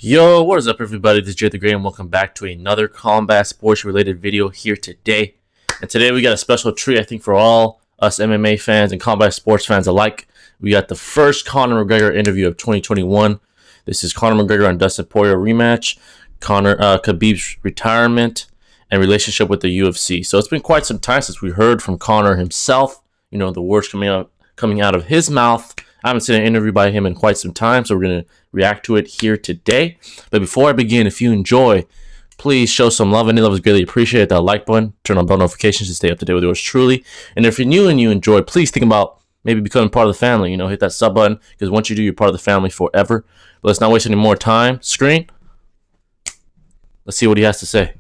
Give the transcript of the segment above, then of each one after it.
Yo, what is up, everybody? This is Jay the Great, and welcome back to another combat sports related video here today. And today we got a special treat, I think, for all us MMA fans and combat sports fans alike. We got the first Conor McGregor interview of 2021. This is Conor McGregor and Dustin Poirier rematch, Khabibs retirement, and relationship with the UFC. So it's been quite some time since we heard from Conor himself. You know, the words coming out of his mouth. I haven't seen an interview by him in quite some time, so we're going to react to it here today. But before I begin, if you enjoy, please show some love. Any love is greatly appreciated. That like button, turn on bell notifications to stay up to date with yours truly. And if you're new and you enjoy, please think about maybe becoming part of the family. You know, hit that sub button, because once you do, you're part of the family forever. But let's not waste any more time. Screen. Let's see what he has to say.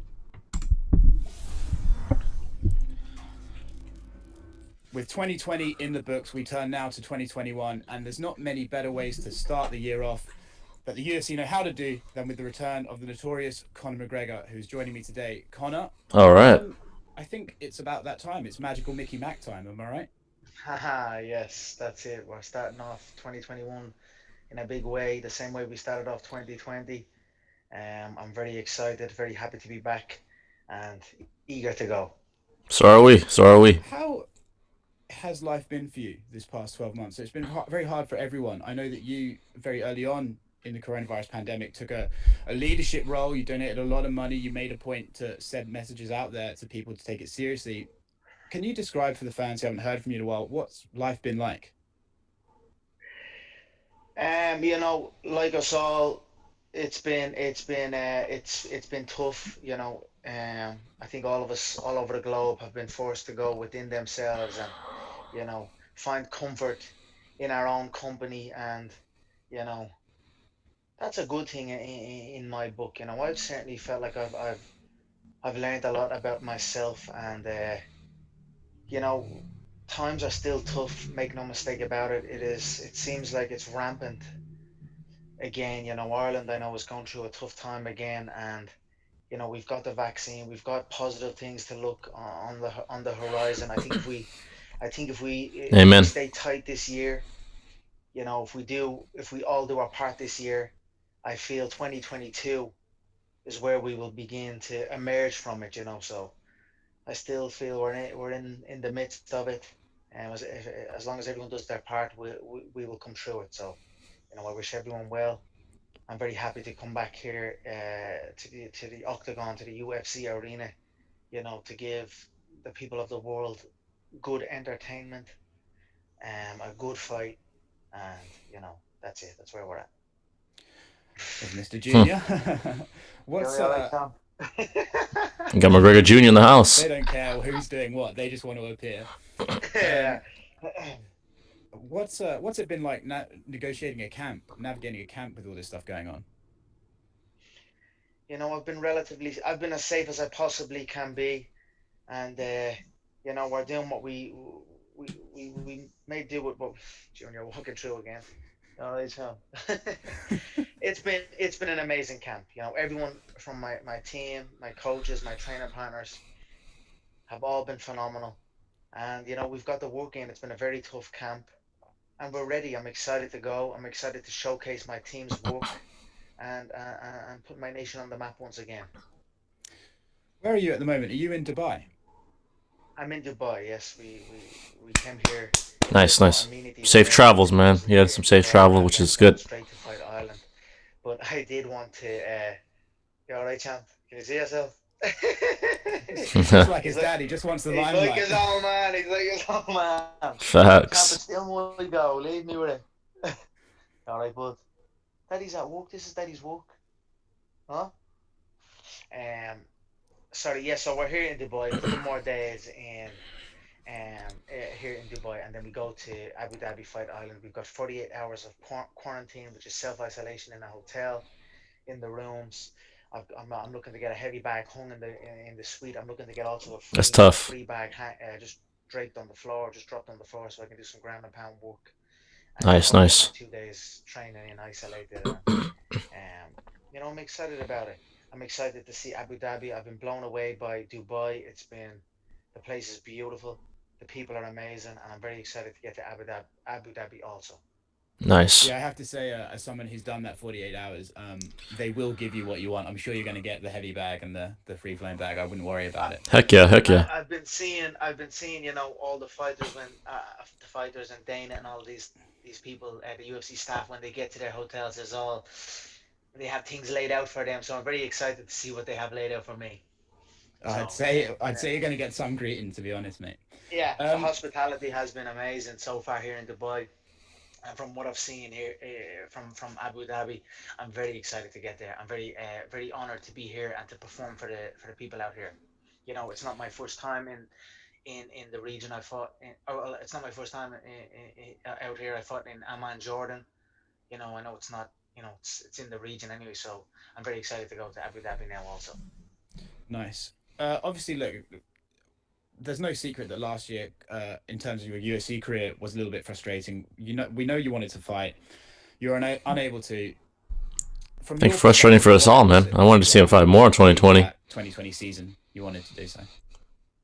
With 2020 in the books, we turn now to 2021, and there's not many better ways to start the year off that the UFC know how to do than with the return of the notorious Conor McGregor, who's joining me today. Conor, All right. I think it's about that time. It's magical Mickey Mac time, am I right? Haha, yes, that's it. We're starting off 2021 in a big way, the same way we started off 2020. I'm very excited, very happy to be back, and eager to go. So are we. So are we. How has life been for you this past 12 months? So it's been very hard for everyone. I know that you, very early on in the coronavirus pandemic, took a leadership role. You donated a lot of money. You made a point to send messages out there to people to take it seriously. Can you describe for the fans who haven't heard from you in a while, what's life been like? Like us all, it's been tough. I think all of us all over the globe have been forced to go within themselves and find comfort in our own company, and you know that's a good thing in my book. I've certainly felt like I've learned a lot about myself, and you know times are still tough. Make no mistake about it. It seems like it's rampant again. Ireland, I know, is going through a tough time again, and we've got the vaccine. We've got positive things to look on the horizon. I think if we Amen. stay tight this year, if we all do our part this year, I feel 2022 is where we will begin to emerge from it. So I still feel we're in the midst of it, and as long as everyone does their part, we will come through it. So I wish everyone well. I'm very happy to come back here to the octagon, to the UFC arena, to give the people of the world good entertainment, a good fight, and that's it. That's where we're at. There's Mr. Hmm. Junior. What's You're all right, Tom. Got McGregor Jr. in the house. They don't care who's doing what. They just want to appear. Yeah. Um, what's it been like negotiating a camp, navigating a camp with all this stuff going on? I've been as safe as I possibly can be, and we're doing what we may do with what Junior walking through again. All right, so it's been an amazing camp. Everyone from my team, my coaches, my training partners have all been phenomenal, and we've got the work in. It's been a very tough camp, and we're ready. I'm excited to go. I'm excited to showcase my team's work and put my nation on the map once again. Where are you at the moment? Are you in Dubai? I'm in Dubai. Yes, we came here. Nice, There's no nice. amenities Safe or anything travels, for man. us He had here some in safe Dubai. travel, which I'm is going good. straight to Fight Island, but I did want to. You all right, champ? Can you see yourself? Just like his He's like dad, he just wants the he's like limelight. his old man. He's like his old man. Champ, Facts. it's still my go. Leave me with it. All right, bud. Daddy's at work. This is Daddy's work, huh? Um, sorry. Yeah. So we're here in Dubai. A couple more days here in Dubai, and then we go to Abu Dhabi Fight Island. We've got 48 hours of quarantine, which is self-isolation in a hotel, in the rooms. I'm looking to get a heavy bag hung in the suite. I'm looking to get also a That's free a tough. free bag just draped on the floor, just dropped on the floor, so I can do some ground and pound work, and Nice, also get my nice. 2 days training in isolated. I'm excited about it. I'm excited to see Abu Dhabi. I've been blown away by Dubai. The place is beautiful. The people are amazing, and I'm very excited to get to Abu Dhabi also. Nice. Yeah, I have to say, as someone who's done that 48 hours, they will give you what you want. I'm sure you're going to get the heavy bag and the free flowing bag. I wouldn't worry I, about it. Heck yeah, heck yeah. I've been seeing, all the fighters when the fighters and Dana and all these people at the UFC staff when they get to their hotels, they have things laid out for them. So I'm very excited to see what they have laid out for me. So I'd say you're going to get some greeting, to be honest, mate. yeah, the Um, hospitality has been amazing so far here in Dubai. And from what I've seen here from Abu Dhabi, I'm very excited to get there. I'm very honored to be here and to perform for the people out here. It's not my first time in the region. I fought in. Oh, well, it's not my first time out here. I fought in Amman, Jordan. I know it's not. It's in the region anyway. So I'm very excited to go to Abu Dhabi now also. nice. Obviously, look, there's no secret that last year, in terms of your UFC career, was a little bit frustrating. We know you wanted to fight. You're unable to. I From think your frustrating for perspective, us what all, was man. it I that wanted to see him fight prevented more you in from doing 2020. that 2020 season? You wanted to do so.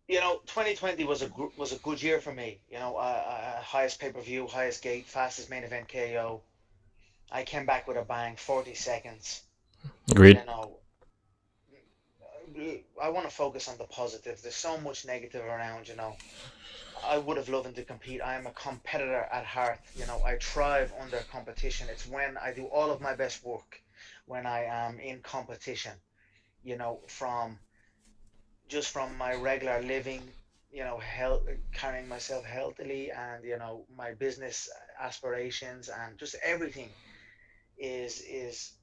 2020 was a good year for me. Highest pay per view, highest gate, fastest main event KO. I came back with a bang, 40 seconds. Agreed. You know, I want to focus on the positive. There's so much negative around. I would have loved to compete. I am a competitor at heart. I thrive under competition. It's when I do all of my best work when I am in competition. From just from my regular living, health, carrying myself healthily, and my business aspirations, and just everything is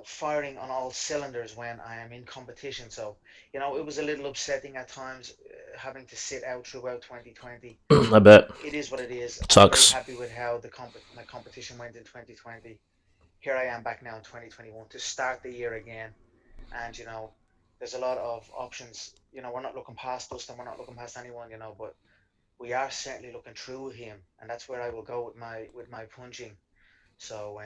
firing on all cylinders when I am in competition. So it was a little upsetting at times, having to sit out throughout 2020. I bet. It is what it is. I'm very Sucks. happy with how my competition went in 2020. Here I am back now in 2021 to start the year again, and there's a lot of options. We're not looking past Dustin, we're not looking past anyone, but we are certainly looking through him, and that's where I will go with my punching. So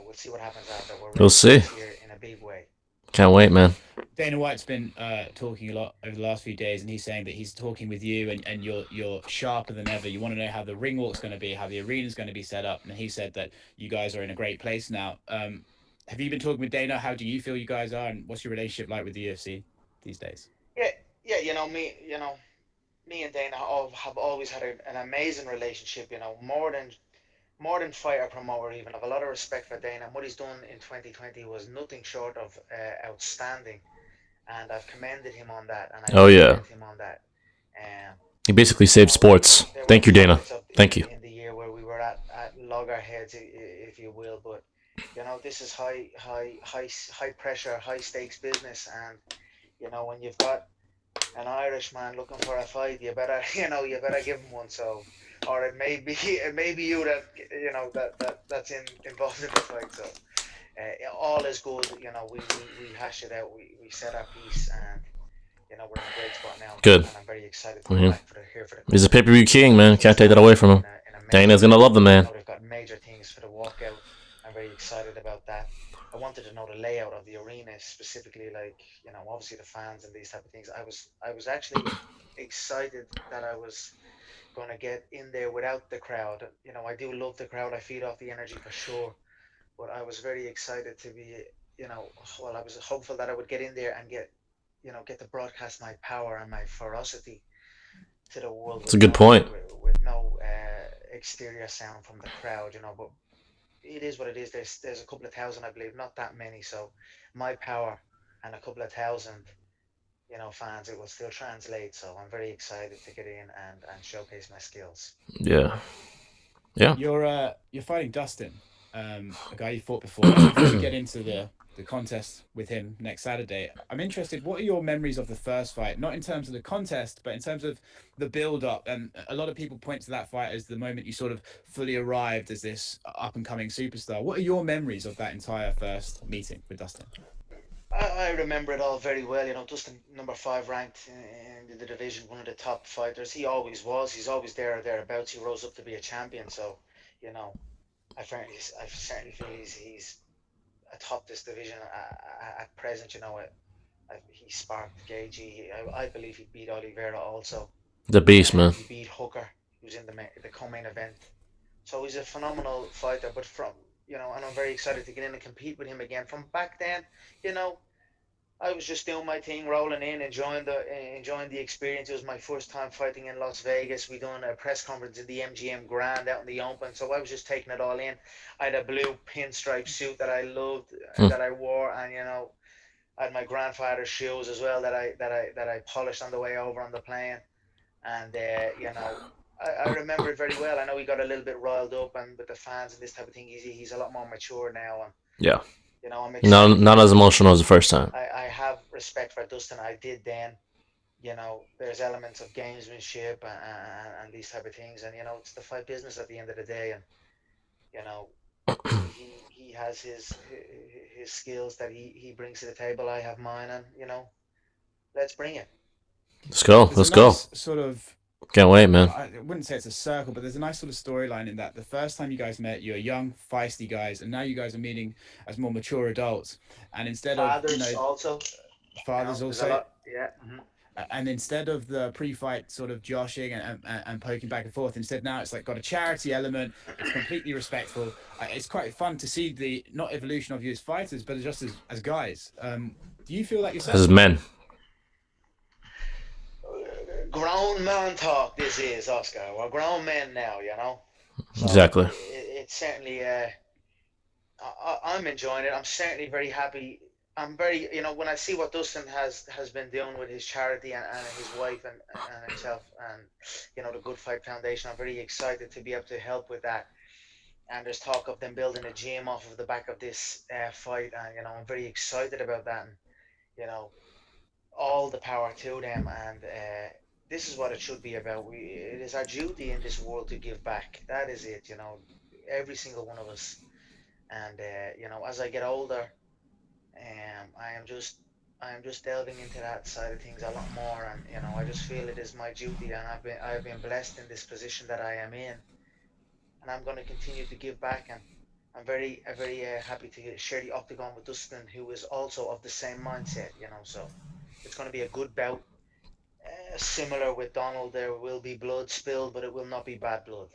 we'll see what happens after. We're We'll ready for see. this year in a big way. Can't wait, man. Dana White's been talking a lot over the last few days, and he's saying that he's talking with you, and you're sharper than ever. You want to know how the ring walk's going to be, how the arena's going to be set up, and he said that you guys are in a great place now. Have you been talking with Dana? How do you feel you guys are, and what's your relationship like with the UFC these days? Yeah, yeah. Me and Dana have always had an amazing relationship. More than fighter promoter. Even I have a lot of respect for Dana. And what he's done in 2020 was nothing short of outstanding, and I've commended him on that, and I Oh yeah. compliment him on that. Um, He basically you saved know, sports. there were Thank you, Dana. pockets of Thank you. in the year where we were at loggerheads, if you will, but this is high pressure, high stakes business, and when you've got an Irishman looking for a fight, you better you better give him one. So, or it may be you that that's involved in the fight. So all is good. We hash it out. We set our piece, and we're in a great spot now, Good. and I'm very excited to be Hmm. back for the He's a company. pay-per-view king, man. Can't Things take that away happening from him. in a Dana's major gonna way. love the man. They've got major things for the walkout. I'm very excited about that. I wanted to know the layout of the arena specifically, like obviously the fans and these type of things. I was actually excited that I was going to get in there without the crowd. I do love the crowd. I feed off the energy for sure, but I was very excited to be, well, I was hopeful that I would get in there and get to broadcast my power and my ferocity to the world It's a good point. with no exterior sound from the crowd. But it is what it is. There's a couple of thousand, I believe, not that many. So my power and a couple of thousand, fans, it will still translate. So I'm very excited to get in and showcase my skills. Yeah. Yeah. You're fighting Dustin, a guy you fought before. Before we get into the contest with him next Saturday, I'm interested. What are your memories of the first fight? Not in terms of the contest, but in terms of the build up. And a lot of people point to that fight as the moment you sort of fully arrived as this up and coming superstar. What are your memories of that entire first meeting with Dustin? I remember it all very well. Dustin, number 5 ranked in the division, one of the top fighters. He always was. He's always there or thereabouts. He rose up to be a champion. So, you know, I certainly feel he's atop this division at present. He sparked Gagey. I believe he beat Oliveira also. The beast, man. He beat Hooker, who's in the co-main event. So he's a phenomenal fighter. But and I'm very excited to get in and compete with him again. From back then, you know, I was just doing my thing, rolling in, enjoying the experience. It was my first time fighting in Las Vegas. We done a press conference in the MGM Grand out in the open, so I was just taking it all in. I had a blue pinstripe suit that I loved, Hmm. that I wore, and I had my grandfather's shoes as well that I polished on the way over on the plane. And I remember it very well. I know he got a little bit riled up and with the fans and this type of thing. He's a lot more mature now, and Yeah. I'm Not excited to not get as in there. emotional as the first time. I have respect for Dustin. I did then. There's elements of gamesmanship and these type of things, and it's the fight business at the end of the day, and you know, he has his skills that he brings to the table. I have mine, and let's bring it. Let's go. There's a Let's go. nice sort of, Can't wait, man. I wouldn't say it's a circle, but there's a nice sort of storyline in that the first time you guys met, you're young, feisty guys, and now you guys are meeting as more mature adults. And instead of, Fathers also, fathers there's a also, lot. Yeah. and instead of the pre-fight sort of joshing and poking back and forth, instead now it's like got a charity element. It's completely respectful. It's quite fun to see the not evolution of you as fighters, but just as guys. Do you feel that As yourself? men. Grown man talk. This is Oscar. We're grown men now. So Exactly. it's certainly. I'm enjoying it. I'm certainly very happy. I'm very, when I see what Dustin has been doing with his charity and his wife and himself and the Good Fight Foundation. I'm very excited to be able to help with that. And there's talk of them building a gym off of the back of this fight, and I'm very excited about that. And you know, all the power to them. And this is what it should be about. It is our duty in this world to give back. That is it. Every single one of us. And as I get older, I am just delving into that side of things a lot more, and I just feel it is my duty, and I've been blessed in this position that I am in, and I'm going to continue to give back, and I'm very happy to share the octagon with Dustin, who is also of the same mindset. So it's going to be a good bout. Similar with Donald, there will be blood spilled, but it will not be bad blood.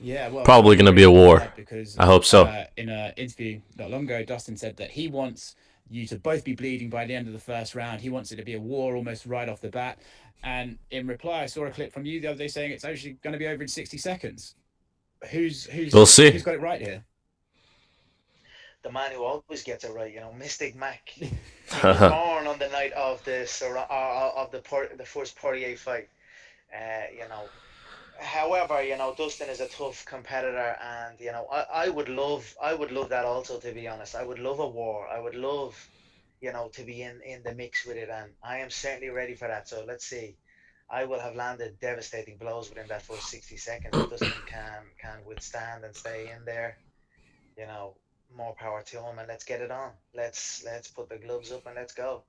Yeah, well, Probably I'm gonna very be a happy for war. that because I hope so. in an interview not long ago, Dustin said that he wants you to both be bleeding by the end of the first round. He wants it to be a war almost right off the bat. And in reply, I saw a clip from you the other day saying it's actually going to be over in 60 seconds. Who's We'll who's see. who's got it right here? The man who always gets it right, Mystic Mac. He was born on the night of the first Poirier fight. You know, However, Dustin is a tough competitor, and I would love that also. To be honest, I would love a war. I would love, to be in the mix with it, and I am certainly ready for that. So let's see. I will have landed devastating blows within that first 60 seconds. If Dustin can withstand and stay in there, you know, more power to him, and let's get it on. Let's put the gloves up and let's go.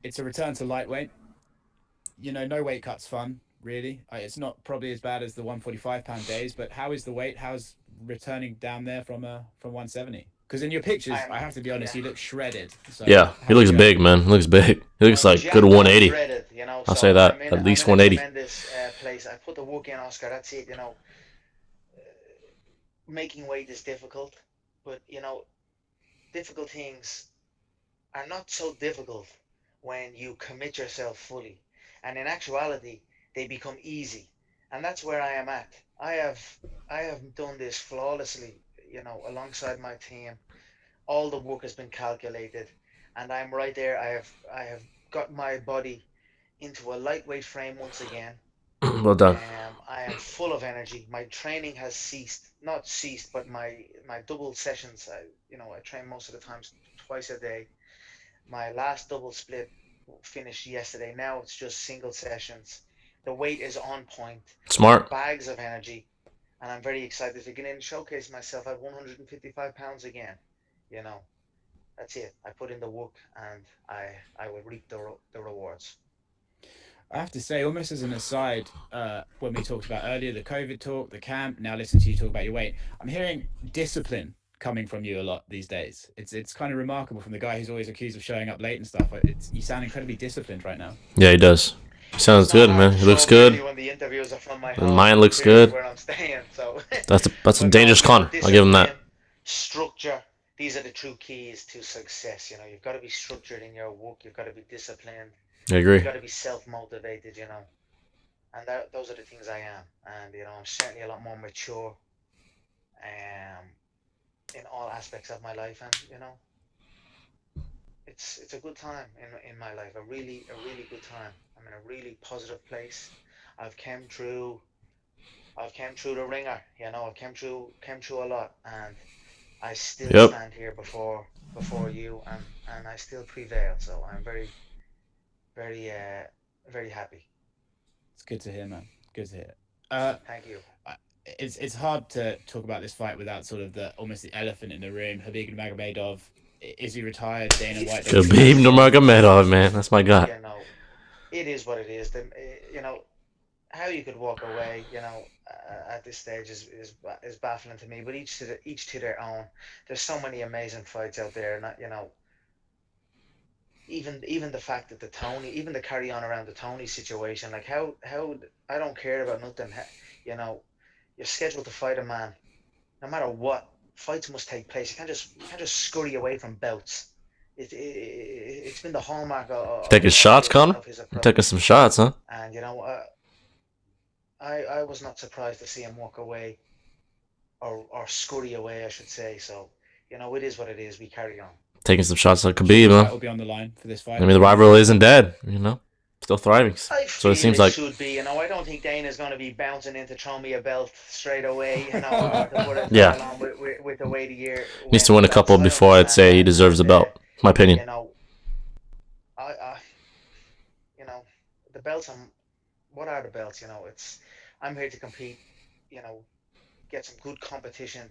It's a return to lightweight. No weight cut's fun, really. It's not probably as bad as the 145-pound days, but how is the weight? How's returning down there from 170? Because in your pictures, I'm I have to be honest, Yeah. you look shredded. So Yeah, he how's it looks going? big, man. He looks big. He looks I'm like good jacked and 180. shredded, I'll so say I'm that. in At I'm least in a 180. tremendous place. I put the work in, Oscar. That's it. Making weight is difficult, but difficult things are not so difficult when you commit yourself fully. And in actuality, they become easy. And that's where I am at. I have done this flawlessly, alongside my team. All the work has been calculated, and I'm right there. I have got my body into a lightweight frame once again. Well done. I am full of energy. My training has ceased, not ceased, but my double sessions. I train most of the times twice a day. My last double split finished yesterday. Now it's just single sessions. The weight is on point. I'm Smart. bags of energy, and I'm very excited to get in and showcase myself at 155 pounds again. You know, that's it. I put in the work, and I will reap the rewards. I have to say, almost as an aside, when we talked about earlier the COVID talk, the camp, now listen to you talk about your weight, I'm hearing discipline coming from you a lot these days. It's kind of remarkable from the guy who's always accused of showing up late and stuff. You sound incredibly disciplined right now. Yeah, he does. Sounds It's not good, hard man. to It looks show really good. when the interviews are from my The home, mind from the looks period good. where I'm staying. So, That's a but no, dangerous you know, Conor. I'll give him that. discipline, structure. These are the true keys to success. You know, you've got to be structured in your work. You've got to be disciplined. I agree. You've got to be self-motivated. You know, and those are the things I am. And you know, I'm certainly a lot more mature, um, in all aspects of my life. And you know, it's a good time in my life. A really good time. I'm in a really positive place. I've came through I've came through the ringer, you know, I've came through a lot, and I still Yep. stand here before you, and I still prevail. So I'm very very happy. It's good to hear, man. Good to hear. Uh, Thank you. it's hard to talk about this fight without sort of the almost the elephant in the room. Habib Nurmagomedov, is he retired? Dana White don't really Khabib want him on. Nurmagomedov, man. That's my guy. You know, it is what it is. You know, how you could walk away, you know, at this stage is baffling to me. But each to their own. There's so many amazing fights out there, and you know, even the fact that even the carry on around the Tony situation, like how I don't care about nothing. You know, you're scheduled to fight a man, no matter what. Fights must take place. You can't just scurry away from bouts. It's been the hallmark Taking shots, Conor? of his You're taking approach. some shots, huh? And you know, I was not surprised to see him walk away, or scurry away, I should say. So you know, it is what it is. We carry on. Taking some shots like Do you think Khabib, his huh? life will be on the line for this fight? I mean, the rivalry isn't dead, you know? Still thriving. I So it feel seems it like. should be. You know, I don't think Dana's going to be bouncing in to throw me a belt straight away. You know, or to put a Yeah. title on with the way the year Needs to went win a with belts. couple I before I'd understand say he that, deserves a and belt. My opinion. you know, I you know, the belts. What are the belts? You know, I'm here to compete. You know, get some good competition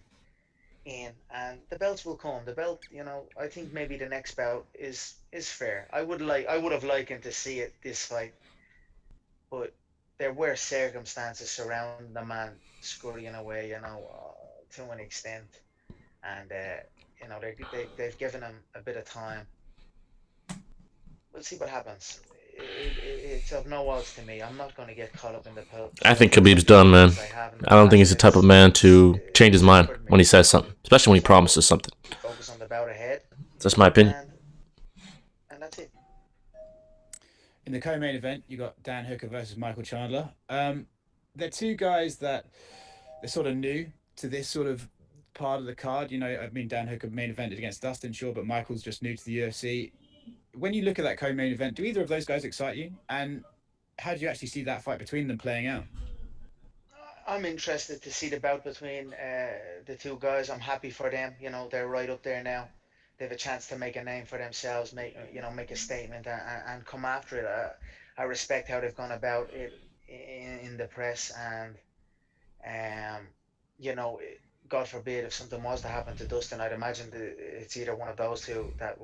in, and the belts will come. The belt, you know, I think maybe the next bout is fair. I would have likened to see it this fight, but there were circumstances surrounding the man scurrying away, you know, to an extent, and you know they've given him a bit of time. We'll see what happens. It's of no odds to me. I'm not going to get caught up in the I think politics Khabib's of it done, man. as I have in the I don't think he's past. the type of man to change his It's mind hampered when me. he says something, especially when he So promises something. focus on the bout ahead, That's my opinion. and that's it. In the co-main event, you got Dan Hooker versus Michael Chandler. They're two guys that they're sort of new to this sort of part of the card. You know, I mean, Dan Hooker main evented against Dustin, sure, but Michael's just new to the UFC. When you look at that co-main event, do either of those guys excite you? And how do you actually see that fight between them playing out? I'm interested to see the bout between the two guys. I'm happy for them. You know, they're right up there now. They have a chance to make a name for themselves, make a statement, and come after it. I respect how they've gone about it in the press, and um, you know, God forbid if something was to happen to Dustin, I'd imagine that it's either one of those two that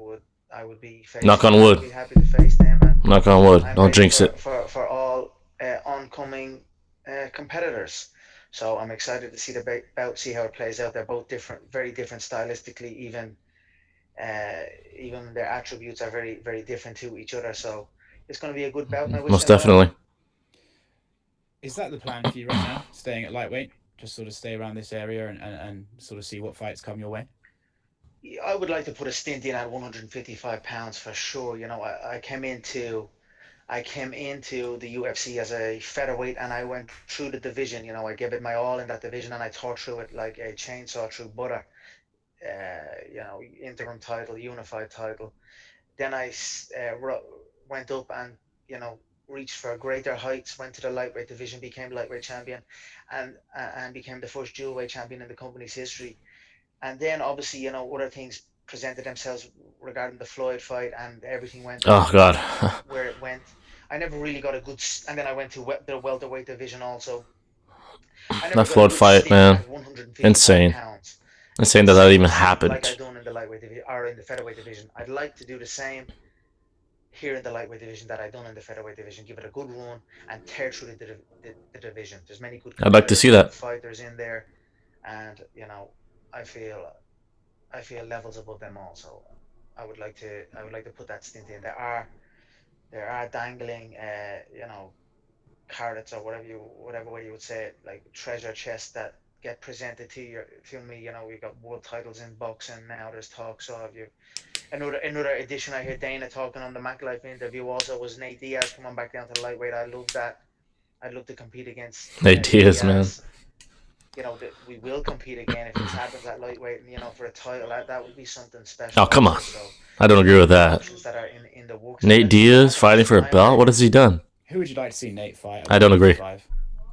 I would be Knock facing, on and I'd wood. be happy to face them. And Knock on wood. I'm Don't ready jinx for it. all oncoming competitors. So I'm excited to see the bout, see how it plays out. They're both different, very different stylistically. Uh, even their attributes are very, very different to each other. So it's going to be a good bout, and I wish Most them well. definitely. Is that the plan for you right now? Staying at lightweight? Just sort of stay around this area and sort of see what fights come your way? I would like to put a stint in at 155 pounds for sure. You know, I came into the UFC as a featherweight, and I went through the division. You know, I gave it my all in that division, and I tore through it like a chainsaw through butter. You know, interim title, unified title. Then I went up and, you know, reached for greater heights. Went to the lightweight division, became lightweight champion, and became the first dual weight champion in the company's history. And then obviously, you know, other things presented themselves regarding the Floyd fight, and everything went, Oh, God. where it went. I never really got a good, and then I went to the welterweight division also. I never That got a Floyd good fight, stint man. at 155 Insane. pounds. A Insane good that even stint like I happened. done in the lightweight division or in the featherweight division. I'd like to do the same here in the lightweight division that I done in the featherweight division. Give it a good run and tear through the division. There's many good I'd like to see competitors, good that. fighters in there, and you know, I feel levels above them all. So I would like to put that stint in. there are dangling, carrots or whatever way you would say it, like treasure chests that get presented to me. We got world titles in boxing now. There's talks of you. Another addition I hear Dana talking on the MacLife interview also was Nate Diaz coming back down to the lightweight. I love that. I'd love to compete against Nate Diaz, man. We will compete again if this happens at lightweight, and for a title, that would be something special. Oh, come on. So I don't agree with that. options that are in the works. Nate Diaz fighting for a belt? What has he done? Who would you like to see Nate fight? I don't agree.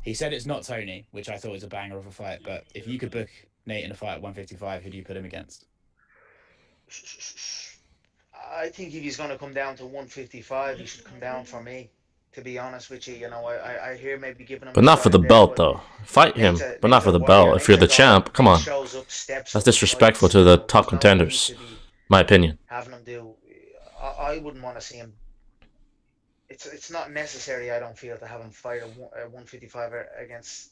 He said it's not Tony, which I thought was a banger of a fight. But if you could book Nate in a fight at 155, who do you put him against? I think if he's going to come down to 155, he should come down for me. To be honest with you, I hear maybe giving him. But not for the belt, though. Fight him, but not for the belt. If you're the champ, come on. That's disrespectful to the top contenders, my opinion. Having him do, I wouldn't want to see him. It's not necessary, I don't feel, to have him fight at 155 against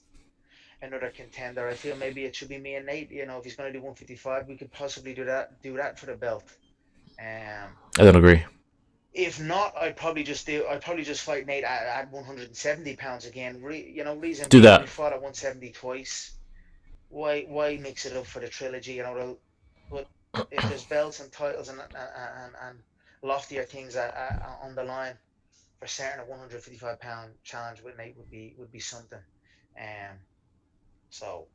another contender. I feel maybe it should be me and Nate. If he's going to do 155, we could possibly do that for the belt. I don't agree. If not, I'd probably just fight Nate at 170 pounds again. Reason do that. We fought at 170 twice. Why mix it up for the trilogy? But if there's belts and titles and loftier things on the line, for certain, a 155-pound challenge with Nate would be something. So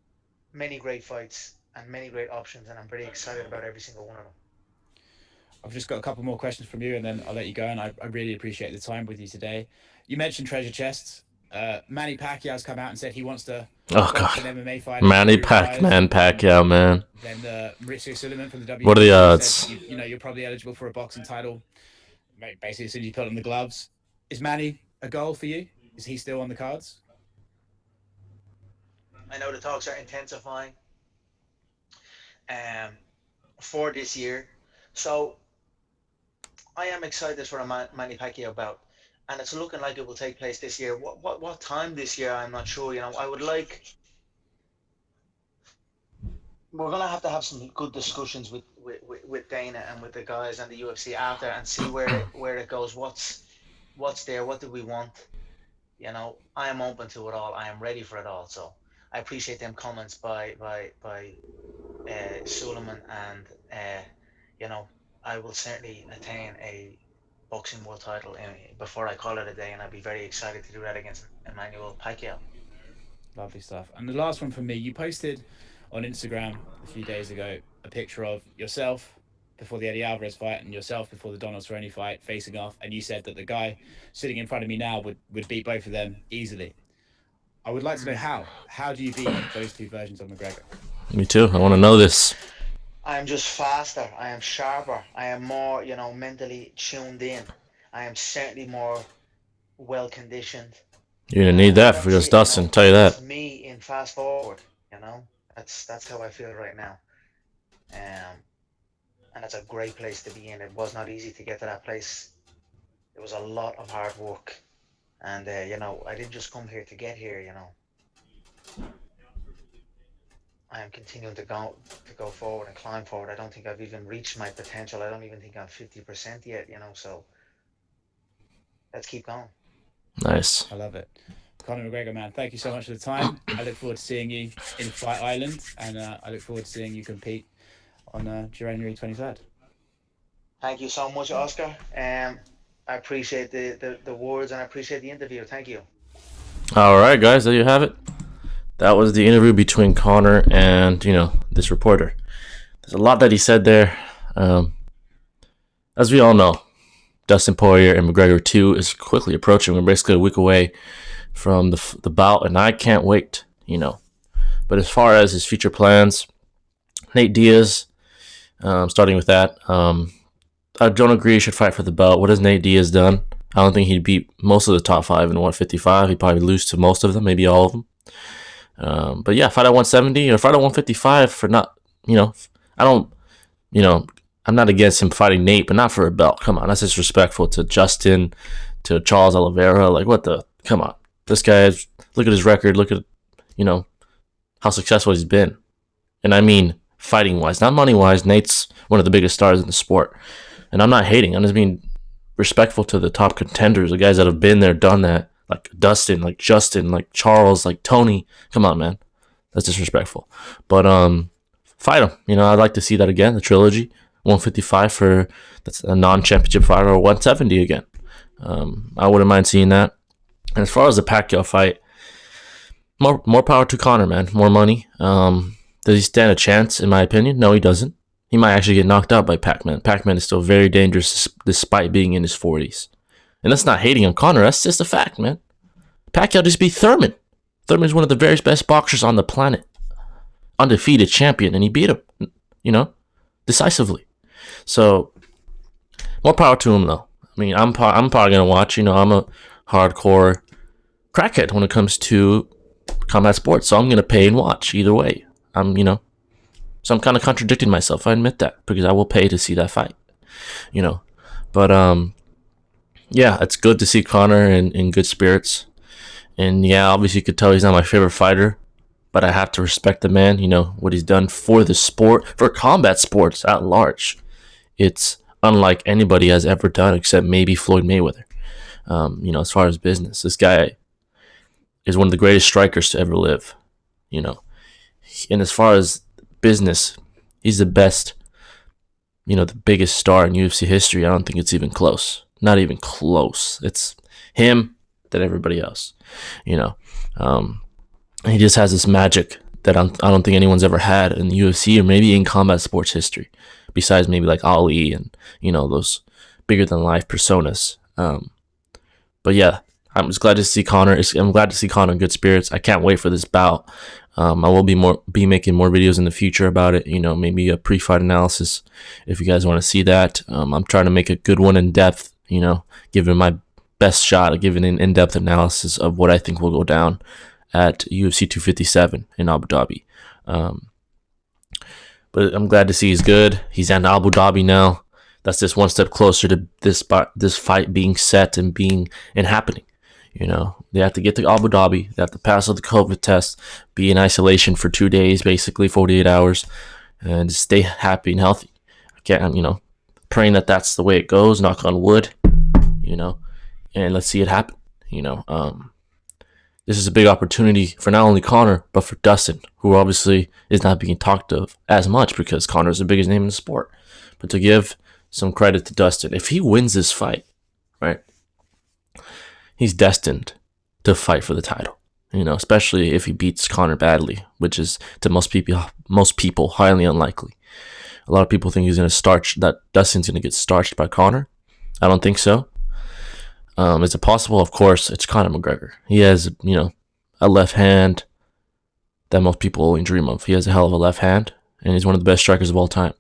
many great fights and many great options, and I'm pretty excited about every single one of them. I've just got a couple more questions from you, and then I'll let you go. And I really appreciate the time with you today. You mentioned treasure chests. Manny Pacquiao's come out and said he wants to watch an MMA fight. Manny Pacquiao, man. Then Maurizio Sullivan from the WWE. What are the odds? Said, you're probably eligible for a boxing title. Basically, as soon as you put on the gloves. Is Manny a goal for you? Is he still on the cards? I know the talks are intensifying for this year. So I am excited for a Manny Pacquiao bout, and it's looking like it will take place this year. What time this year? I'm not sure. I would like. We're gonna have to have some good discussions with Dana and with the guys and the UFC after, and see where it goes. What's there? What do we want? I am open to it all. I am ready for it all. So I appreciate them comments by Sullivan, and I will certainly attain a boxing world title before I call it a day, and I'd be very excited to do that against Emmanuel Pacquiao. Lovely stuff. And the last one from me, you posted on Instagram a few days ago a picture of yourself before the Eddie Alvarez fight and yourself before the Donald Cerrone fight facing off, and you said that the guy sitting in front of me now would beat both of them easily. I would like to know how. How do you beat those two versions of McGregor? Me too. I want to know this. I am just faster. I am sharper. I am more, mentally tuned in. I am certainly more well conditioned. You're gonna need that for against Dustin. Tell you that. It's me in fast forward. That's how I feel right now. And it's a great place to be in. It was not easy to get to that place. It was a lot of hard work, and I didn't just come here to get here. I am continuing to go forward and climb forward. I don't think I've even reached my potential. I don't even think I'm 50% yet, so let's keep going. Nice. I love it. Conor McGregor, man, thank you so much for the time. I look forward to seeing you in Fight Island, and I look forward to seeing you compete on January 23rd. Thank you so much, Oscar. I appreciate the words, and I appreciate the interview. Thank you. All right, guys, there you have it. That was the interview between Conor and, this reporter. There's a lot that he said there. As we all know, Dustin Poirier and McGregor 2 is quickly approaching. We're basically a week away from the bout, and I can't wait, But as far as his future plans, Nate Diaz, starting with that, I don't agree he should fight for the belt. What has Nate Diaz done? I don't think he'd beat most of the top 5 in 155. He'd probably lose to most of them, maybe all of them. But yeah, fight at 170 or fight at 155 for not, I'm not against him fighting Nate, but not for a belt. Come on, that's disrespectful to Justin, to Charles Oliveira. Come on. This guy, look at his record. Look at, how successful he's been. And I mean, fighting wise, not money wise. Nate's one of the biggest stars in the sport. And I'm not hating. I'm just being respectful to the top contenders, the guys that have been there, done that, like Dustin, like Justin, like Charles, like Tony. Come on, man, that's disrespectful. But fight him. You know, I'd like to see that again. The trilogy, 155 for that's a non-championship fighter, or 170 again. I wouldn't mind seeing that. And as far as the Pacquiao fight, more power to Conor, man. More money. Does he stand a chance? In my opinion, no, he doesn't. He might actually get knocked out by Pac-Man. Pac-Man is still very dangerous despite being in his 40s. And that's not hating on Conor. That's just a fact, man. Pacquiao just beat Thurman. Thurman is one of the very best boxers on the planet. Undefeated champion, and he beat him, you know, decisively. So, more power to him, though. I mean, I'm probably going to watch. You know, I'm a hardcore crackhead when it comes to combat sports. So I'm going to pay and watch either way. So I'm kind of contradicting myself. I admit that, because I will pay to see that fight, you know. But yeah, it's good to see Conor in good spirits. And yeah, obviously you could tell he's not my favorite fighter, but I have to respect the man. You know what he's done for the sport, for combat sports at large. It's unlike anybody has ever done, except maybe Floyd Mayweather. You know, as far as business, this guy is one of the greatest strikers to ever live. You know, and as far as business, he's the best, you know, the biggest star in UFC history. I don't think it's even close. Not even close. It's him, then everybody else, you know. He just has this magic that I don't think anyone's ever had in the UFC, or maybe in combat sports history, besides maybe like Ali and, you know, those bigger than life personas. But yeah, I'm just glad to see Conor. I'm glad to see Conor in good spirits. I can't wait for this bout. I will be making more videos in the future about it. You know, maybe a pre-fight analysis if you guys want to see that. I'm trying to make a good one in depth. You know, giving my best shot at giving an in-depth analysis of what I think will go down at UFC 257 in Abu Dhabi. But I'm glad to see he's good. He's in Abu Dhabi now. That's just one step closer to this fight being set and happening. You know, they have to get to Abu Dhabi. They have to pass all the COVID tests, be in isolation for 2 days, basically 48 hours, and stay happy and healthy. Again, you know, praying that that's the way it goes. Knock on wood, you know, and let's see it happen. You know, this is a big opportunity for not only Conor, but for Dustin, who obviously is not being talked of as much because Conor is the biggest name in the sport. But to give some credit to Dustin, if he wins this fight, right, he's destined to fight for the title, you know, especially if he beats Conor badly, which is to most people highly unlikely. A lot of people think that Dustin's going to get starched by Conor. I don't think so. Is it possible? Of course, it's Conor McGregor. He has, you know, a left hand that most people only dream of. He has a hell of a left hand, and he's one of the best strikers of all time.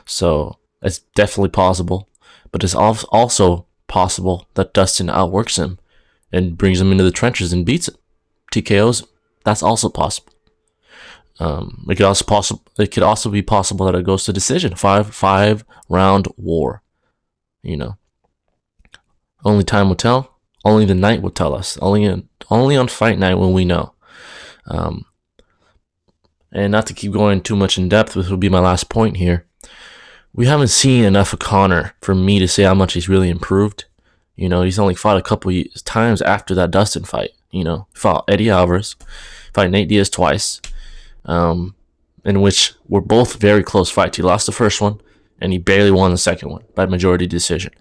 So it's definitely possible, but it's also possible that Dustin outworks him and brings him into the trenches and beats him, TKOs him. That's also possible. It could also be possible that it goes to decision, five round war. You know, only time will tell. Only the night will tell us. Only on fight night when we know. And not to keep going too much in depth, this will be my last point here. We haven't seen enough of Conor for me to say how much he's really improved. You know, he's only fought a couple times after that Dustin fight. You know, he fought Eddie Alvarez, fought Nate Diaz twice, in which were both very close fights. He lost the first one, and he barely won the second one by majority decision.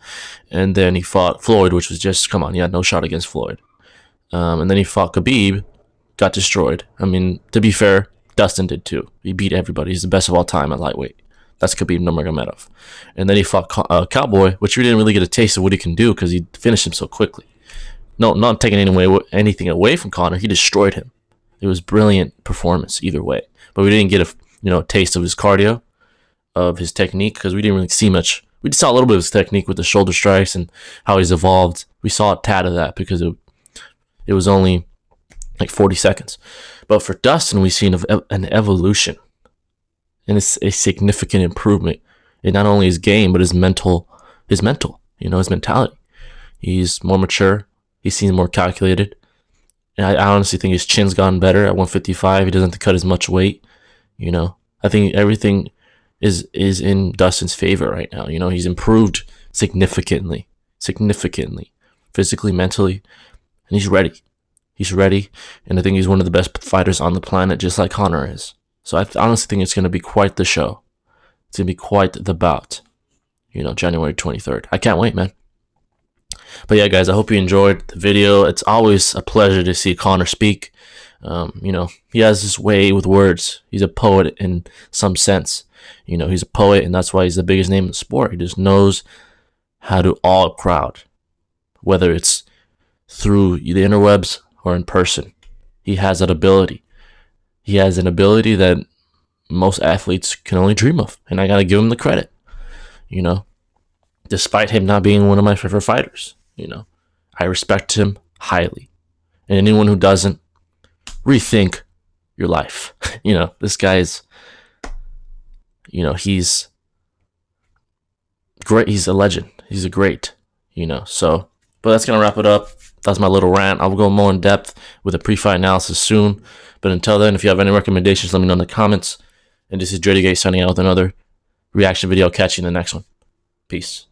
And then he fought Floyd, which was just, come on, he had no shot against Floyd. And then he fought Khabib, got destroyed. I mean, to be fair, Dustin did too. He beat everybody. He's the best of all time at lightweight. That's Khabib Nurmagomedov. And then he fought Cowboy, which we didn't really get a taste of what he can do because he finished him so quickly. No, not taking anything away from Conor. He destroyed him. It was brilliant performance either way. But we didn't get a taste of his cardio, of his technique, because we didn't really see much. We saw a little bit of his technique with the shoulder strikes and how he's evolved. We saw a tad of that because it was only like 40 seconds. But for Dustin, we've seen an evolution. And it's a significant improvement in not only his game, but his mental, his mentality. He's more mature. He seems more calculated. And I honestly think his chin's gotten better at 155. He doesn't have to cut as much weight. You know, I think everything is in Dustin's favor right now. You know, he's improved significantly. significantly, physically, mentally, and he's ready. He's ready, and I think he's one of the best fighters on the planet, just like Conor is. So I honestly think it's going to be quite the show. It's going to be quite the bout, January 23rd. I can't wait, man. But yeah, guys, I hope you enjoyed the video. It's always a pleasure to see Conor speak. He has his way with words. He's a poet in some sense. He's a poet, and that's why he's the biggest name in the sport. He just knows how to awe a crowd, whether it's through the interwebs or in person. He has that ability. He has an ability that most athletes can only dream of, and I gotta give him the credit. Despite him not being one of my favorite fighters, I respect him highly. And anyone who doesn't, rethink your life. This guy is, he's great. He's a legend. He's a great, so, but that's going to wrap it up. That's my little rant. I'll go more in depth with a pre-fight analysis soon. But until then, if you have any recommendations, let me know in the comments. And this is Dre the Gay signing out with another reaction video. I'll catch you in the next one. Peace.